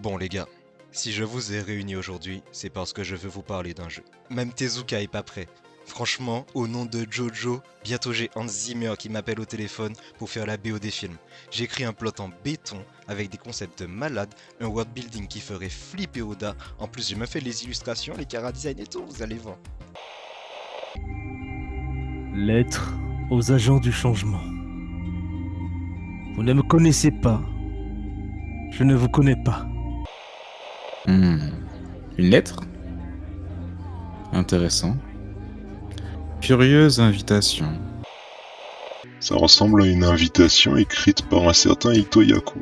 Bon les gars, si je vous ai réunis aujourd'hui, c'est parce que je veux vous parler d'un jeu. Même Tezuka est pas prêt. Franchement, au nom de Jojo, bientôt j'ai Hans Zimmer qui m'appelle au téléphone pour faire la BO des films. J'écris un plot en béton avec des concepts malades, un world building qui ferait flipper Oda. En plus, j'ai même fait les illustrations, les chara design et tout, vous allez voir. Lettre aux agents du changement. Vous ne me connaissez pas. Je ne vous connais pas. Une lettre? Intéressant. Curieuse invitation. Ça ressemble à une invitation écrite par un certain Ito Yaku.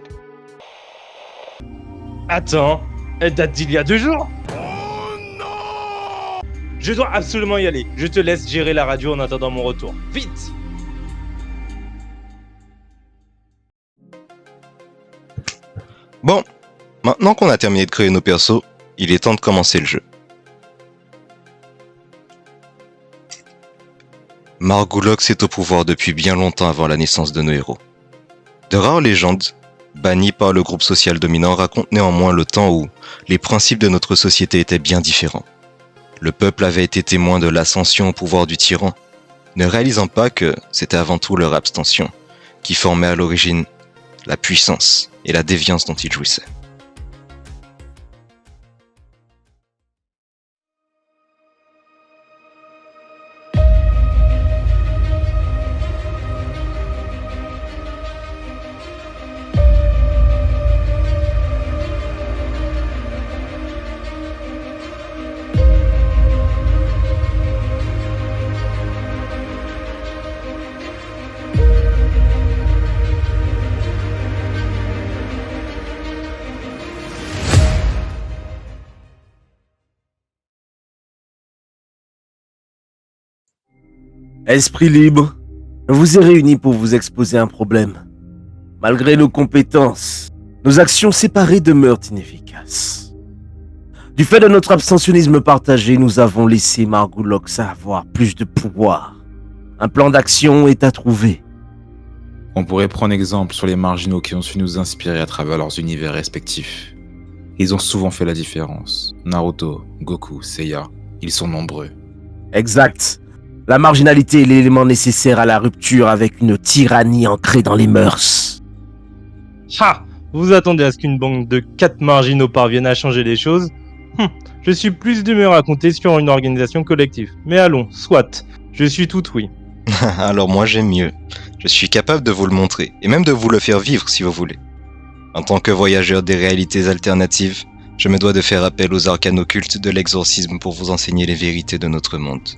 Attends, elle date d'il y a 2 jours? Oh non! Je dois absolument y aller. Je te laisse gérer la radio en attendant mon retour. Vite! Bon, maintenant qu'on a terminé de créer nos persos, il est temps de commencer le jeu. Margulox est au pouvoir depuis bien longtemps avant la naissance de nos héros. De rares légendes, bannies par le groupe social dominant, racontent néanmoins le temps où les principes de notre société étaient bien différents. Le peuple avait été témoin de l'ascension au pouvoir du tyran, ne réalisant pas que c'était avant tout leur abstention qui formait à l'origine la puissance et la déviance dont ils jouissaient. Esprit libre, je vous ai réunis pour vous exposer un problème. Malgré nos compétences, nos actions séparées demeurent inefficaces. Du fait de notre abstentionnisme partagé, nous avons laissé Margulox avoir plus de pouvoir. Un plan d'action est à trouver. On pourrait prendre exemple sur les marginaux qui ont su nous inspirer à travers leurs univers respectifs. Ils ont souvent fait la différence. Naruto, Goku, Seiya, ils sont nombreux. Exact. La marginalité est l'élément nécessaire à la rupture avec une tyrannie ancrée dans les mœurs. Ha! Vous attendez à ce qu'une bande de 4 marginaux parvienne à changer les choses? Je suis plus d'humeur à compter sur une organisation collective. Mais allons, soit. Je suis tout oui. Alors moi j'aime mieux. Je suis capable de vous le montrer, et même de vous le faire vivre si vous voulez. En tant que voyageur des réalités alternatives, je me dois de faire appel aux arcanes occultes de l'exorcisme pour vous enseigner les vérités de notre monde.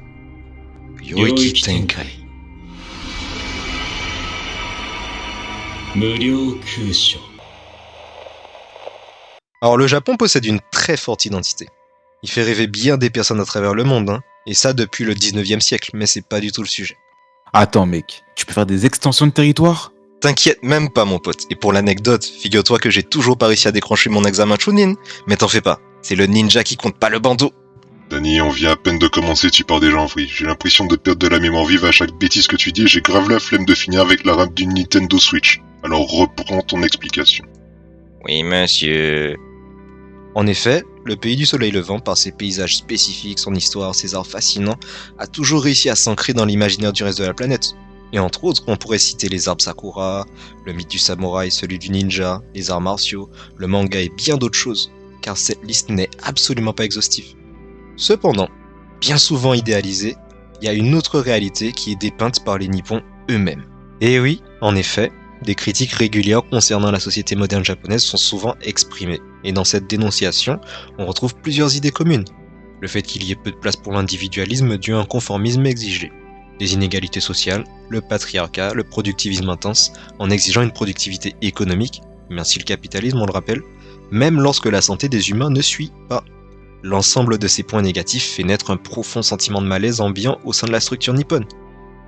Yoiki Tenkai. Alors le Japon possède une très forte identité. Il fait rêver bien des personnes à travers le monde, hein. Et ça depuis le 19e siècle, mais c'est pas du tout le sujet. Attends mec, tu peux faire des extensions de territoire? T'inquiète même pas mon pote, et pour l'anecdote, figure-toi que j'ai toujours pas réussi à décrocher mon examen Chunin, mais t'en fais pas, c'est le ninja qui compte pas le bandeau. Dany, on vient à peine de commencer, tu pars déjà en vrille. J'ai l'impression de perdre de la mémoire vive à chaque bêtise que tu dis et j'ai grave la flemme de finir avec la rame d'une Nintendo Switch. Alors reprends ton explication. Oui monsieur. En effet, le pays du soleil levant, par ses paysages spécifiques, son histoire, ses arts fascinants, a toujours réussi à s'ancrer dans l'imaginaire du reste de la planète. Et entre autres, on pourrait citer les arbres sakura, le mythe du samouraï, celui du ninja, les arts martiaux, le manga et bien d'autres choses, car cette liste n'est absolument pas exhaustive. Cependant, bien souvent idéalisée, il y a une autre réalité qui est dépeinte par les Nippons eux-mêmes. Et oui, en effet, des critiques régulières concernant la société moderne japonaise sont souvent exprimées. Et dans cette dénonciation, on retrouve plusieurs idées communes. Le fait qu'il y ait peu de place pour l'individualisme dû à un conformisme exigé. Les inégalités sociales, le patriarcat, le productivisme intense, en exigeant une productivité économique, merci le capitalisme on le rappelle, même lorsque la santé des humains ne suit pas. L'ensemble de ces points négatifs fait naître un profond sentiment de malaise ambiant au sein de la structure nippone.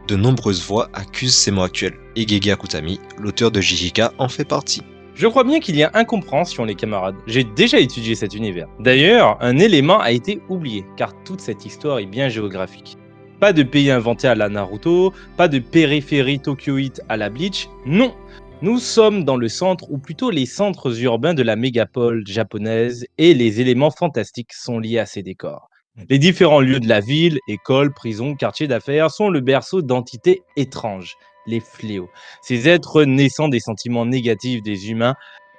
De nombreuses voix accusent ces mots actuels, et Gege Akutami, l'auteur de JJK, en fait partie. Je crois bien qu'il y a incompréhension les camarades. J'ai déjà étudié cet univers. D'ailleurs, un élément a été oublié, car toute cette histoire est bien géographique. Pas de pays inventé à la Naruto, pas de périphérie tokyoïte à la Bleach, non. Nous sommes dans le centre, ou plutôt les centres urbains de la mégapole japonaise, et les éléments fantastiques sont liés à ces décors. Les différents lieux de la ville, écoles, prisons, quartiers d'affaires, sont le berceau d'entités étranges, les fléaux. Ces êtres naissant des sentiments négatifs des humains,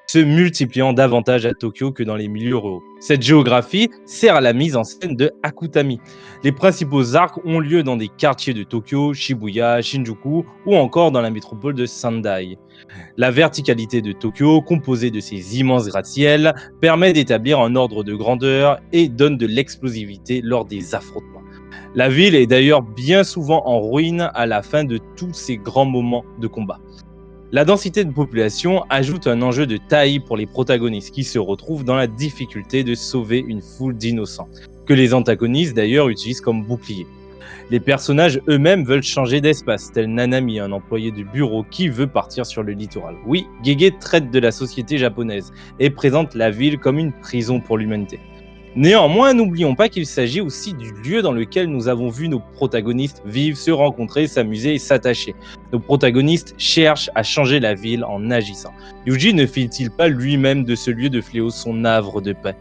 se multipliant davantage à Tokyo que dans les milieux ruraux. Cette géographie sert à la mise en scène de Akutami. Les principaux arcs ont lieu dans des quartiers de Tokyo, Shibuya, Shinjuku ou encore dans la métropole de Sendai. La verticalité de Tokyo, composée de ces immenses gratte-ciels, permet d'établir un ordre de grandeur et donne de l'explosivité lors des affrontements. La ville est d'ailleurs bien souvent en ruine à la fin de tous ces grands moments de combat. La densité de population ajoute un enjeu de taille pour les protagonistes qui se retrouvent dans la difficulté de sauver une foule d'innocents, que les antagonistes d'ailleurs utilisent comme bouclier. Les personnages eux-mêmes veulent changer d'espace, tel Nanami, un employé de bureau qui veut partir sur le littoral. Oui, Gege traite de la société japonaise et présente la ville comme une prison pour l'humanité. Néanmoins, n'oublions pas qu'il s'agit aussi du lieu dans lequel nous avons vu nos protagonistes vivre, se rencontrer, s'amuser et s'attacher. Nos protagonistes cherchent à changer la ville en agissant. Yuji ne fait-il pas lui-même de ce lieu de fléau son havre de paix ?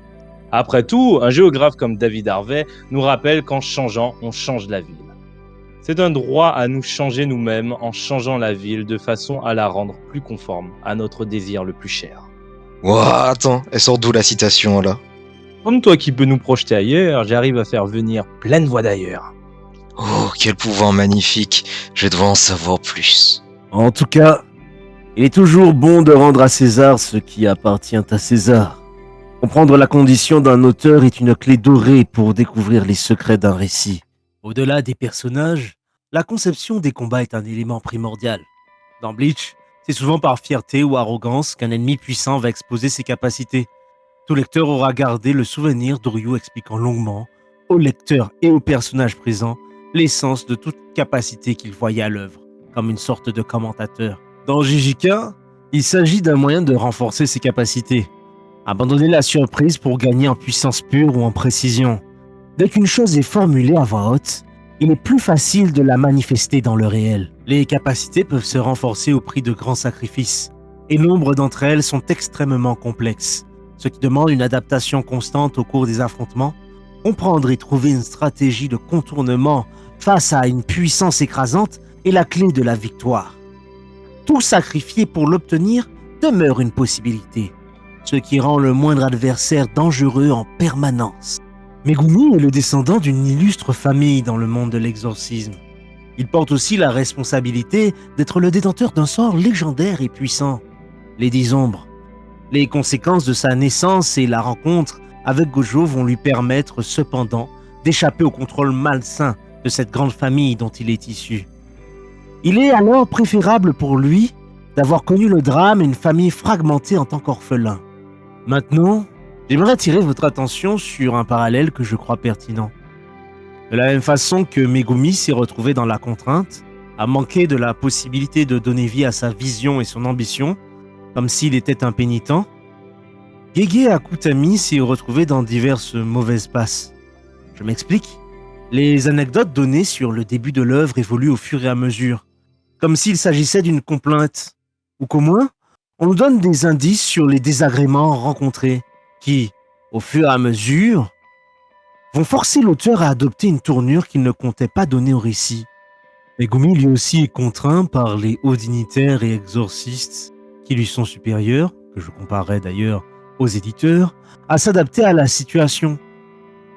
Après tout, un géographe comme David Harvey nous rappelle qu'en changeant, on change la ville. C'est un droit à nous changer nous-mêmes en changeant la ville de façon à la rendre plus conforme à notre désir le plus cher. Ouah, attends, elle sort d'où la citation là? Comme toi qui peux nous projeter ailleurs, j'arrive à faire venir plein de voix d'ailleurs. Oh, quel pouvoir magnifique. Je devrais en savoir plus. En tout cas, il est toujours bon de rendre à César ce qui appartient à César. Comprendre la condition d'un auteur est une clé dorée pour découvrir les secrets d'un récit. Au-delà des personnages, la conception des combats est un élément primordial. Dans Bleach, c'est souvent par fierté ou arrogance qu'un ennemi puissant va exposer ses capacités. Tout lecteur aura gardé le souvenir d'Oryu expliquant longuement, au lecteur et aux personnages présents, l'essence de toute capacité qu'il voyait à l'œuvre, comme une sorte de commentateur. Dans JJK, il s'agit d'un moyen de renforcer ses capacités. Abandonner la surprise pour gagner en puissance pure ou en précision. Dès qu'une chose est formulée à voix haute, il est plus facile de la manifester dans le réel. Les capacités peuvent se renforcer au prix de grands sacrifices, et nombre d'entre elles sont extrêmement complexes, ce qui demande une adaptation constante au cours des affrontements. Comprendre et trouver une stratégie de contournement face à une puissance écrasante est la clé de la victoire. Tout sacrifier pour l'obtenir demeure une possibilité, ce qui rend le moindre adversaire dangereux en permanence. Megumi est le descendant d'une illustre famille dans le monde de l'exorcisme. Il porte aussi la responsabilité d'être le détenteur d'un sort légendaire et puissant, les 10 ombres. Les conséquences de sa naissance et la rencontre avec Gojo vont lui permettre cependant d'échapper au contrôle malsain de cette grande famille dont il est issu. Il est alors préférable pour lui d'avoir connu le drame et une famille fragmentée en tant qu'orphelin. Maintenant, j'aimerais attirer votre attention sur un parallèle que je crois pertinent. De la même façon que Megumi s'est retrouvé dans la contrainte, a manqué de la possibilité de donner vie à sa vision et son ambition, comme s'il était impénitent, Gege Akutami s'est retrouvé dans diverses mauvaises passes. Je m'explique. Les anecdotes données sur le début de l'œuvre évoluent au fur et à mesure, comme s'il s'agissait d'une complainte, ou qu'au moins, on nous donne des indices sur les désagréments rencontrés, qui, au fur et à mesure, vont forcer l'auteur à adopter une tournure qu'il ne comptait pas donner au récit. Megumi lui aussi est contraint par les hauts dignitaires et exorcistes qui lui sont supérieurs, que je comparerais d'ailleurs aux éditeurs, à s'adapter à la situation.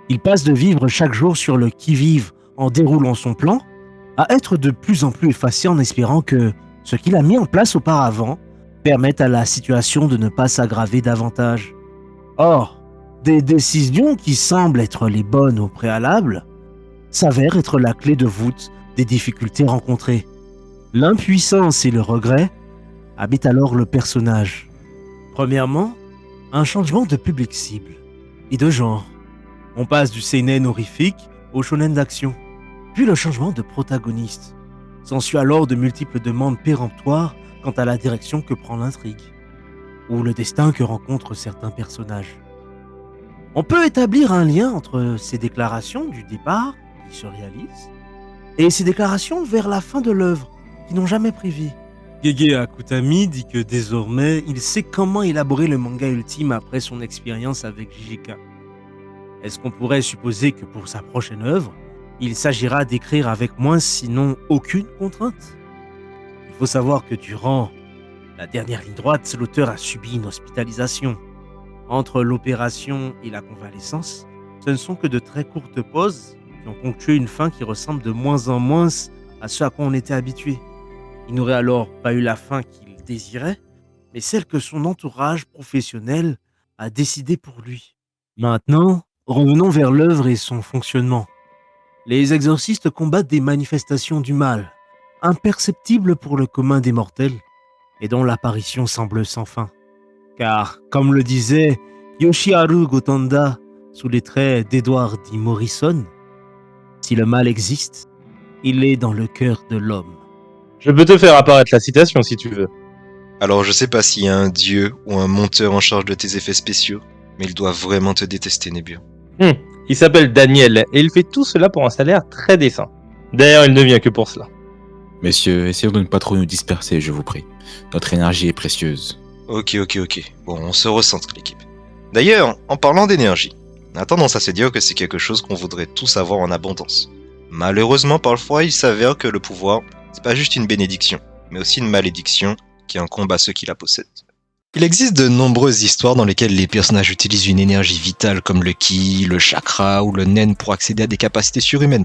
Il passe de vivre chaque jour sur le qui-vive en déroulant son plan, à être de plus en plus effacé en espérant que ce qu'il a mis en place auparavant permette à la situation de ne pas s'aggraver davantage. Or, des décisions qui semblent être les bonnes au préalable s'avèrent être la clé de voûte des difficultés rencontrées. L'impuissance et le regret habitent alors le personnage. Premièrement, un changement de public cible et de genre. On passe du seinen horrifique au shonen d'action, puis le changement de protagoniste. S'ensuit alors de multiples demandes péremptoires quant à la direction que prend l'intrigue, ou le destin que rencontrent certains personnages. On peut établir un lien entre ces déclarations du départ, qui se réalisent, et ces déclarations vers la fin de l'œuvre, qui n'ont jamais pris vie. Gege Akutami dit que désormais, il sait comment élaborer le manga ultime après son expérience avec JJK. Est-ce qu'on pourrait supposer que pour sa prochaine œuvre, il s'agira d'écrire avec moins sinon aucune contrainte? Il faut savoir que durant la dernière ligne droite, l'auteur a subi une hospitalisation. Entre l'opération et la convalescence, ce ne sont que de très courtes pauses qui ont ponctué une fin qui ressemble de moins en moins à ce à quoi on était habitué. Il n'aurait alors pas eu la fin qu'il désirait, mais celle que son entourage professionnel a décidé pour lui. Maintenant, revenons vers l'œuvre et son fonctionnement. Les exorcistes combattent des manifestations du mal, imperceptibles pour le commun des mortels, et dont l'apparition semble sans fin. Car, comme le disait Yoshiharu Gotanda sous les traits d'Edward D. Morrison, si le mal existe, il est dans le cœur de l'homme. Je peux te faire apparaître la citation si tu veux. Alors je sais pas s'il y a un dieu ou un monteur en charge de tes effets spéciaux, mais il doit vraiment te détester, Nebur. Il s'appelle Daniel et il fait tout cela pour un salaire très décent. D'ailleurs, il ne vient que pour cela. Messieurs, essayons de ne pas trop nous disperser, je vous prie. Notre énergie est précieuse. Ok. Bon, on se recentre, l'équipe. D'ailleurs, en parlant d'énergie, on a tendance à se dire que c'est quelque chose qu'on voudrait tous avoir en abondance. Malheureusement, parfois, il s'avère que le pouvoir, c'est pas juste une bénédiction, mais aussi une malédiction qui incombe à ceux qui la possèdent. Il existe de nombreuses histoires dans lesquelles les personnages utilisent une énergie vitale comme le ki, le chakra ou le nen pour accéder à des capacités surhumaines.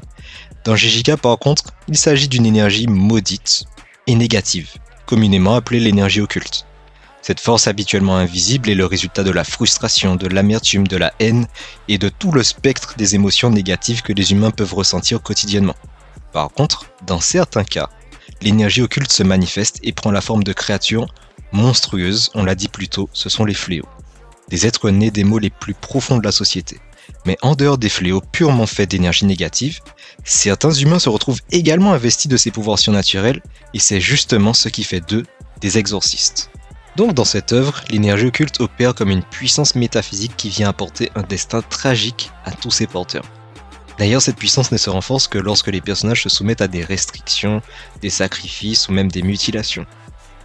Dans JJK, par contre, il s'agit d'une énergie maudite et négative, communément appelée l'énergie occulte. Cette force habituellement invisible est le résultat de la frustration, de l'amertume, de la haine et de tout le spectre des émotions négatives que les humains peuvent ressentir quotidiennement. Par contre, dans certains cas, l'énergie occulte se manifeste et prend la forme de créatures monstrueuses, on l'a dit plus tôt, ce sont les fléaux. Des êtres nés des maux les plus profonds de la société. Mais en dehors des fléaux purement faits d'énergie négative, certains humains se retrouvent également investis de ces pouvoirs surnaturels et c'est justement ce qui fait d'eux des exorcistes. Donc dans cette œuvre, l'énergie occulte opère comme une puissance métaphysique qui vient apporter un destin tragique à tous ses porteurs. D'ailleurs, cette puissance ne se renforce que lorsque les personnages se soumettent à des restrictions, des sacrifices ou même des mutilations.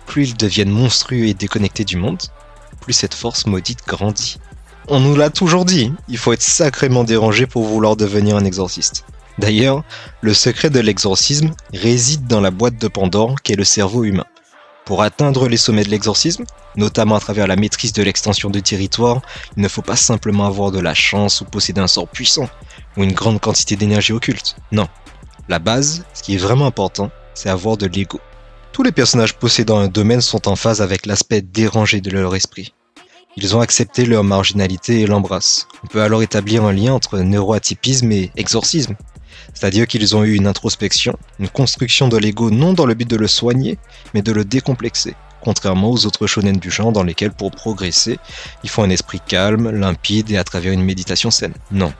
Plus ils deviennent monstrueux et déconnectés du monde, plus cette force maudite grandit. On nous l'a toujours dit, il faut être sacrément dérangé pour vouloir devenir un exorciste. D'ailleurs, le secret de l'exorcisme réside dans la boîte de Pandore qu'est le cerveau humain. Pour atteindre les sommets de l'exorcisme, notamment à travers la maîtrise de l'extension du territoire, il ne faut pas simplement avoir de la chance ou posséder un sort puissant, ou une grande quantité d'énergie occulte. Non. La base, ce qui est vraiment important, c'est avoir de l'ego. Tous les personnages possédant un domaine sont en phase avec l'aspect dérangé de leur esprit. Ils ont accepté leur marginalité et l'embrassent. On peut alors établir un lien entre neuroatypisme et exorcisme. C'est-à-dire qu'ils ont eu une introspection, une construction de l'ego non dans le but de le soigner, mais de le décomplexer, contrairement aux autres shonen du genre dans lesquels pour progresser, il faut un esprit calme, limpide et à travers une méditation saine. Non.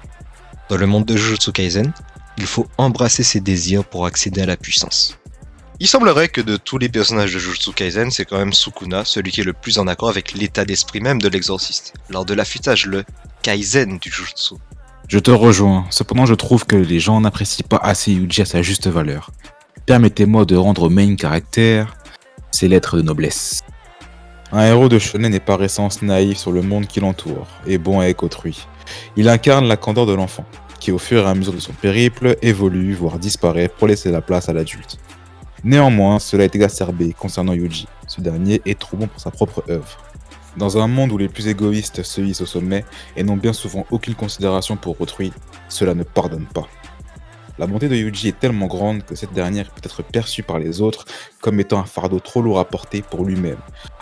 Dans le monde de Jujutsu Kaisen, il faut embrasser ses désirs pour accéder à la puissance. Il semblerait que de tous les personnages de Jujutsu Kaisen, c'est quand même Sukuna, celui qui est le plus en accord avec l'état d'esprit même de l'exorciste, lors de l'affûtage, le Kaizen du Jujutsu. Je te rejoins, cependant je trouve que les gens n'apprécient pas assez Yuji à sa juste valeur. Permettez-moi de rendre au main caractère ses lettres de noblesse. Un héros de shonen est par essence naïf sur le monde qui l'entoure, et bon avec autrui. Il incarne la candeur de l'enfant, qui au fur et à mesure de son périple évolue, voire disparaît pour laisser la place à l'adulte. Néanmoins, cela est exacerbé concernant Yuji, ce dernier est trop bon pour sa propre œuvre. Dans un monde où les plus égoïstes se hissent au sommet et n'ont bien souvent aucune considération pour autrui, cela ne pardonne pas. La bonté de Yuji est tellement grande que cette dernière peut être perçue par les autres comme étant un fardeau trop lourd à porter pour lui-même,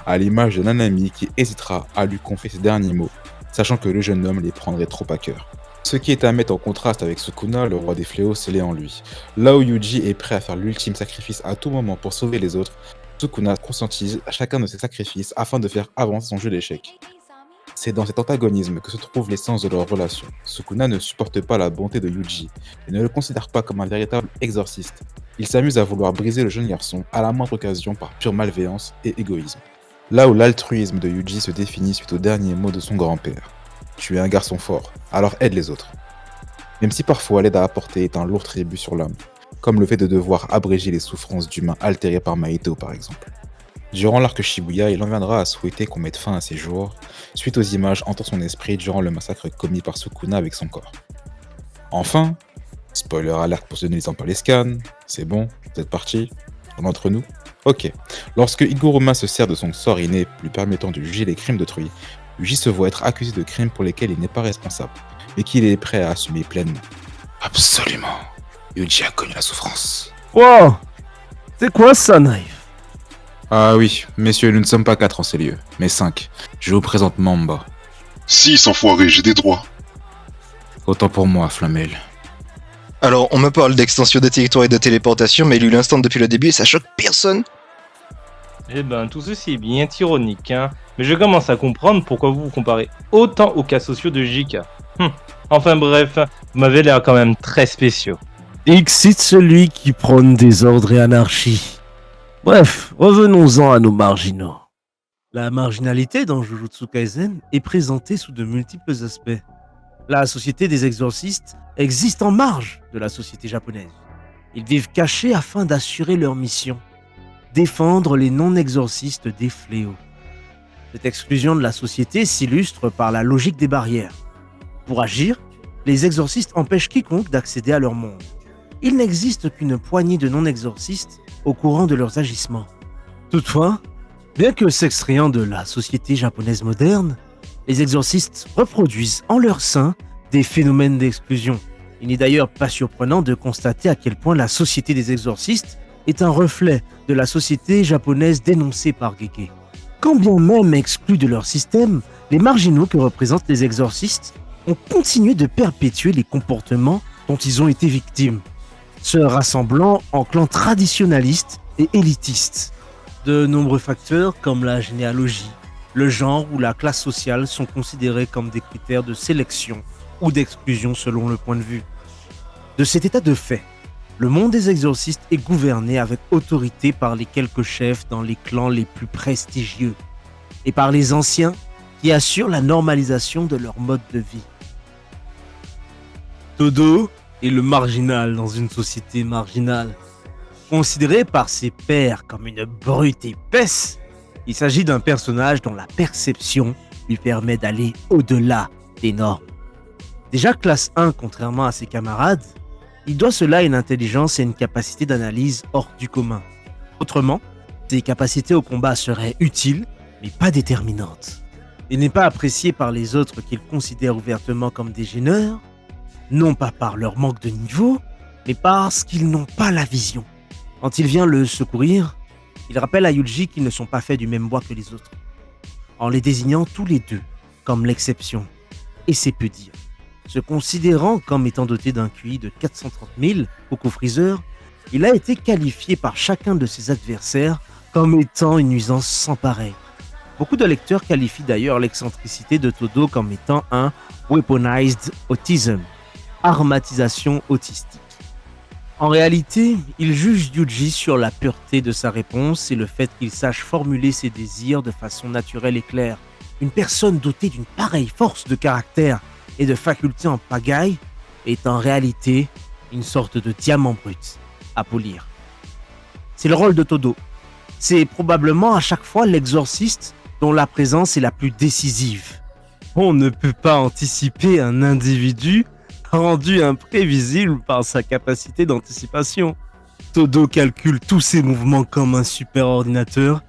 à l'image de Nanami qui hésitera à lui confier ses derniers mots, sachant que le jeune homme les prendrait trop à cœur. Ce qui est à mettre en contraste avec Sukuna, le roi des fléaux scellé en lui. Là où Yuji est prêt à faire l'ultime sacrifice à tout moment pour sauver les autres, Sukuna conscientise à chacun de ses sacrifices afin de faire avancer son jeu d'échecs. C'est dans cet antagonisme que se trouve l'essence de leur relation. Sukuna ne supporte pas la bonté de Yuji et ne le considère pas comme un véritable exorciste. Il s'amuse à vouloir briser le jeune garçon à la moindre occasion par pure malveillance et égoïsme. Là où l'altruisme de Yuji se définit suite aux derniers mots de son grand-père. Tu es un garçon fort, alors aide les autres. Même si parfois l'aide à apporter est un lourd tribut sur l'homme, comme le fait de devoir abréger les souffrances d'humains altérés par Mahito par exemple. Durant l'arc Shibuya, il en viendra à souhaiter qu'on mette fin à ses jours, suite aux images hantant son esprit durant le massacre commis par Sukuna avec son corps. Enfin, spoiler alert pour ceux ne lisant pas les scans, c'est bon, vous êtes partis, entre nous. Ok, lorsque Higuruma se sert de son sort inné lui permettant de juger les crimes d'autrui, Yuji se voit être accusé de crimes pour lesquels il n'est pas responsable, mais qu'il est prêt à assumer pleinement. Absolument, Yuji a connu la souffrance. Wow! C'est quoi ça, Knife? Ah oui, messieurs, nous ne sommes pas 4 en ces lieux, mais 5. Je vous présente Mamba. 6 enfoirés, j'ai des droits. Autant pour moi, Flamel. Alors, on me parle d'extension des territoires et de téléportation, mais il y a eu l'instant depuis le début et ça choque personne. Eh ben, tout ceci est bien ironique, hein. Mais je commence à comprendre pourquoi vous vous comparez autant aux cas sociaux de JK. Enfin bref, vous m'avez l'air quand même très spéciaux. Excite celui qui prône désordre et anarchie. Bref, revenons-en à nos marginaux. La marginalité dans Jujutsu Kaisen est présentée sous de multiples aspects. La société des exorcistes existe en marge de la société japonaise. Ils vivent cachés afin d'assurer leur mission, défendre les non-exorcistes des fléaux. Cette exclusion de la société s'illustre par la logique des barrières. Pour agir, les exorcistes empêchent quiconque d'accéder à leur monde. Il n'existe qu'une poignée de non-exorcistes au courant de leurs agissements. Toutefois, bien que s'extrayant de la société japonaise moderne, les exorcistes reproduisent en leur sein des phénomènes d'exclusion. Il n'est d'ailleurs pas surprenant de constater à quel point la société des exorcistes est un reflet de la société japonaise dénoncée par Gege. Quand bien même exclus de leur système, les marginaux que représentent les exorcistes ont continué de perpétuer les comportements dont ils ont été victimes, se rassemblant en clans traditionnalistes et élitistes. De nombreux facteurs comme la généalogie, le genre ou la classe sociale sont considérés comme des critères de sélection ou d'exclusion selon le point de vue. De cet état de fait, le monde des exorcistes est gouverné avec autorité par les quelques chefs dans les clans les plus prestigieux et par les anciens qui assurent la normalisation de leur mode de vie. Todo est le marginal dans une société marginale. Considéré par ses pairs comme une brute épaisse, il s'agit d'un personnage dont la perception lui permet d'aller au-delà des normes. Déjà classe 1 contrairement à ses camarades, il doit cela à une intelligence et une capacité d'analyse hors du commun. Autrement, ses capacités au combat seraient utiles, mais pas déterminantes. Il n'est pas apprécié par les autres qu'il considère ouvertement comme des gêneurs, non pas par leur manque de niveau, mais parce qu'ils n'ont pas la vision. Quand il vient le secourir, il rappelle à Yuji qu'ils ne sont pas faits du même bois que les autres, en les désignant tous les deux comme l'exception. Et c'est peu dire. Se considérant comme étant doté d'un QI de 430 000 au co-freezer, il a été qualifié par chacun de ses adversaires comme étant une nuisance sans pareil. Beaucoup de lecteurs qualifient d'ailleurs l'excentricité de Todo comme étant un weaponized autism, armatisation autistique. En réalité, il juge Yuji sur la pureté de sa réponse et le fait qu'il sache formuler ses désirs de façon naturelle et claire. Une personne dotée d'une pareille force de caractère et de facultés en pagaille est en réalité une sorte de diamant brut à polir. C'est le rôle de Todo. C'est probablement à chaque fois l'exorciste dont la présence est la plus décisive. On ne peut pas anticiper un individu rendu imprévisible par sa capacité d'anticipation. Todo calcule tous ses mouvements comme un super ordinateur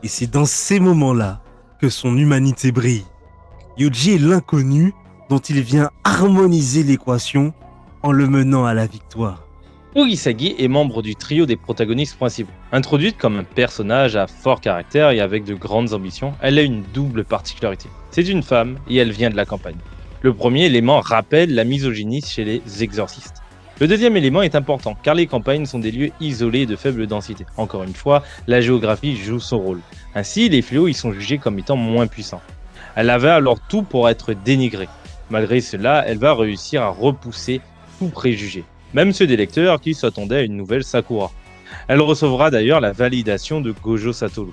et c'est dans ces moments-là que son humanité brille. Yuji est l'inconnu dont il vient harmoniser l'équation en le menant à la victoire. Urisagi est membre du trio des protagonistes principaux. Introduite comme un personnage à fort caractère et avec de grandes ambitions, elle a une double particularité. C'est une femme et elle vient de la campagne. Le premier élément rappelle la misogynie chez les exorcistes. Le deuxième élément est important car les campagnes sont des lieux isolés et de faible densité. Encore une fois, la géographie joue son rôle. Ainsi, les fléaux y sont jugés comme étant moins puissants. Elle avait alors tout pour être dénigrée. Malgré cela, elle va réussir à repousser tout préjugé, même ceux des lecteurs qui s'attendaient à une nouvelle Sakura. Elle recevra d'ailleurs la validation de Gojo Satoru.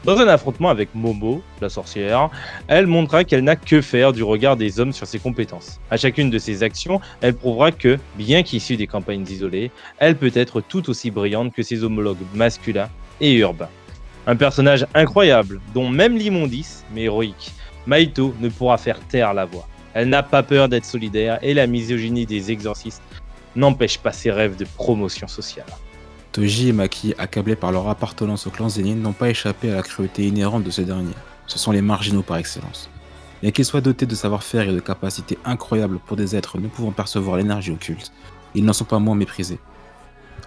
Dans un affrontement avec Momo, la sorcière, elle montrera qu'elle n'a que faire du regard des hommes sur ses compétences. À chacune de ses actions, elle prouvera que, bien qu'issue des campagnes isolées, elle peut être tout aussi brillante que ses homologues masculins et urbains. Un personnage incroyable, dont même l'immondice, mais héroïque, Mahito ne pourra faire taire la voix. Elle n'a pas peur d'être solidaire et la misogynie des exorcistes n'empêche pas ses rêves de promotion sociale. Toji et Maki, accablés par leur appartenance au clan Zenin, n'ont pas échappé à la cruauté inhérente de ce dernier. Ce sont les marginaux par excellence. Bien qu'ils soient dotés de savoir-faire et de capacités incroyables pour des êtres ne pouvant percevoir l'énergie occulte, ils n'en sont pas moins méprisés.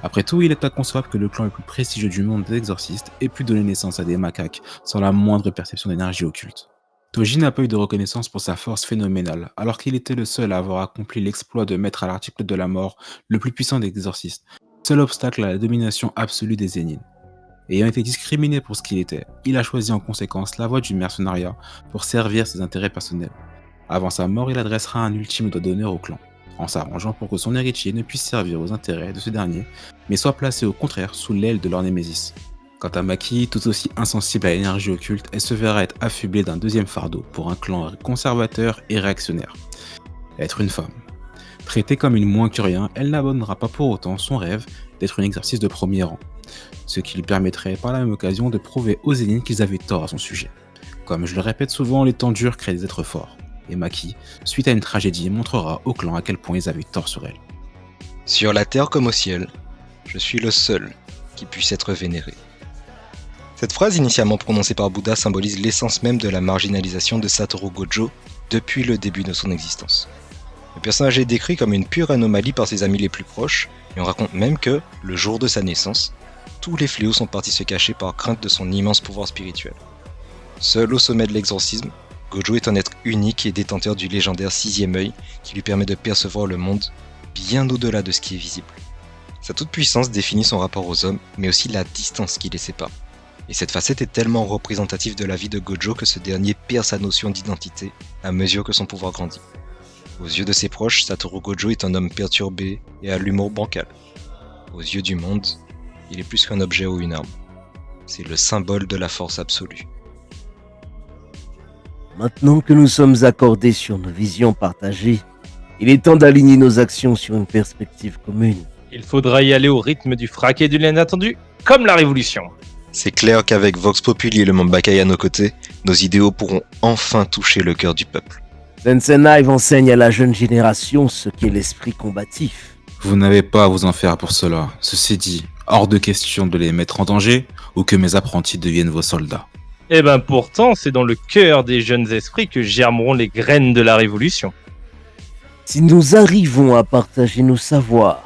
Après tout, il est inconcevable que le clan le plus prestigieux du monde des exorcistes ait pu donner naissance à des macaques sans la moindre perception d'énergie occulte. Toji n'a pas eu de reconnaissance pour sa force phénoménale, alors qu'il était le seul à avoir accompli l'exploit de mettre à l'article de la mort le plus puissant des exorcistes, seul obstacle à la domination absolue des Zenin. Ayant été discriminé pour ce qu'il était, il a choisi en conséquence la voie du mercenariat pour servir ses intérêts personnels. Avant sa mort, il adressera un ultime doigt d'honneur au clan, en s'arrangeant pour que son héritier ne puisse servir aux intérêts de ce dernier, mais soit placé au contraire sous l'aile de leur némésis. Quant à Maki, tout aussi insensible à l'énergie occulte, elle se verra être affublée d'un deuxième fardeau pour un clan conservateur et réactionnaire. Être une femme. Traitée comme une moins que rien, elle n'abandonnera pas pour autant son rêve d'être une exorciste de premier rang, ce qui lui permettrait par la même occasion de prouver aux Zenin qu'ils avaient tort à son sujet. Comme je le répète souvent, les temps durs créent des êtres forts, et Maki, suite à une tragédie, montrera au clan à quel point ils avaient tort sur elle. Sur la terre comme au ciel, je suis le seul qui puisse être vénéré. Cette phrase initialement prononcée par Bouddha symbolise l'essence même de la marginalisation de Satoru Gojo depuis le début de son existence. Le personnage est décrit comme une pure anomalie par ses amis les plus proches, et on raconte même que, le jour de sa naissance, tous les fléaux sont partis se cacher par crainte de son immense pouvoir spirituel. Seul au sommet de l'exorcisme, Gojo est un être unique et détenteur du légendaire sixième œil qui lui permet de percevoir le monde bien au-delà de ce qui est visible. Sa toute-puissance définit son rapport aux hommes, mais aussi la distance qui les sépare. Et cette facette est tellement représentative de la vie de Gojo que ce dernier perd sa notion d'identité à mesure que son pouvoir grandit. Aux yeux de ses proches, Satoru Gojo est un homme perturbé et à l'humour bancal. Aux yeux du monde, il est plus qu'un objet ou une arme. C'est le symbole de la force absolue. Maintenant que nous sommes accordés sur nos visions partagées, il est temps d'aligner nos actions sur une perspective commune. Il faudra y aller au rythme du frac et de l'inattendu, comme la révolution. C'est clair qu'avec Vox Populi et le Mont Bakai à nos côtés, nos idéaux pourront enfin toucher le cœur du peuple. Sensei Knive enseigne à la jeune génération ce qu'est l'esprit combatif. Vous n'avez pas à vous en faire pour cela. Ceci dit, hors de question de les mettre en danger ou que mes apprentis deviennent vos soldats. Eh ben pourtant, c'est dans le cœur des jeunes esprits que germeront les graines de la révolution. Si nous arrivons à partager nos savoirs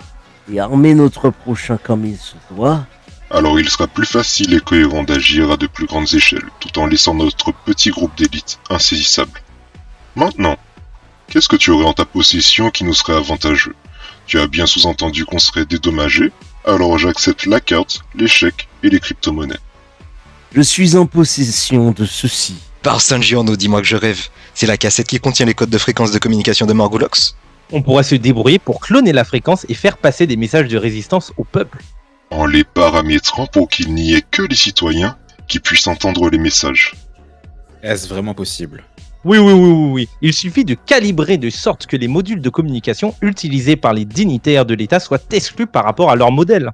et armer notre prochain comme il se doit, Alors il sera plus facile et cohérent d'agir à de plus grandes échelles, tout en laissant notre petit groupe d'élite insaisissable. Maintenant, qu'est-ce que tu aurais en ta possession qui nous serait avantageux? Tu as bien sous-entendu qu'on serait dédommagé, alors j'accepte la carte, les chèques et les crypto-monnaies. je suis en possession de ceci. Par Saint Giorno, dis-moi que je rêve. C'est la cassette qui contient les codes de fréquence de communication de Morgolox? On pourra se débrouiller pour cloner la fréquence et faire passer des messages de résistance au peuple. En les paramétrant pour qu'il n'y ait que les citoyens qui puissent entendre les messages. Est-ce vraiment possible? Oui. Il suffit de calibrer de sorte que les modules de communication utilisés par les dignitaires de l'État soient exclus par rapport à leur modèle.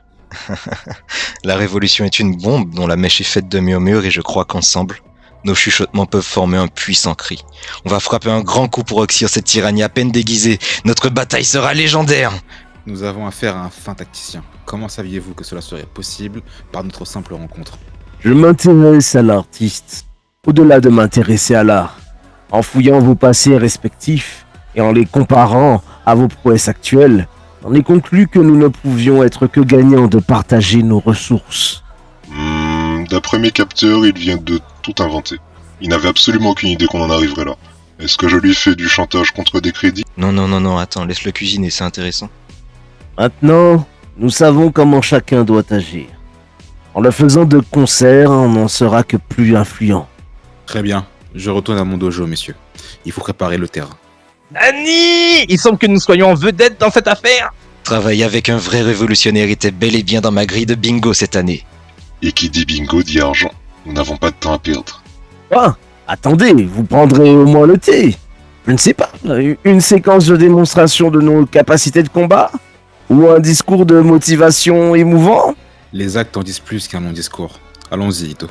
La révolution est une bombe dont la mèche est faite de murmures et je crois qu'ensemble, nos chuchotements peuvent former un puissant cri. On va frapper un grand coup pour oxyre cette tyrannie à peine déguisée. Notre bataille sera légendaire. Nous avons affaire à un fin tacticien. Comment saviez-vous que cela serait possible par notre simple rencontre? Je m'intéresse à l'artiste, au-delà de m'intéresser à l'art. En fouillant vos passés respectifs et en les comparant à vos prouesses actuelles, on est conclu que nous ne pouvions être que gagnants de partager nos ressources. D'après mes capteurs, il vient de tout inventer. Il n'avait absolument aucune idée qu'on en arriverait là. Est-ce que je lui fais du chantage contre des crédits? Non, attends, laisse-le cuisiner, c'est intéressant. Maintenant, nous savons comment chacun doit agir. En le faisant de concert, on n'en sera que plus influent. Très bien, je retourne à mon dojo, messieurs. Il faut préparer le terrain. Nani! Il semble que nous soyons en vedette dans cette affaire. Travailler avec un vrai révolutionnaire était bel et bien dans ma grille de bingo cette année. Et qui dit bingo dit argent. Nous n'avons pas de temps à perdre. Ah, attendez, vous prendrez au moins le thé. Je ne sais pas, une séquence de démonstration de nos capacités de combat? Ou un discours de motivation émouvant? Les actes en disent plus qu'un long discours. Allons-y, Ito.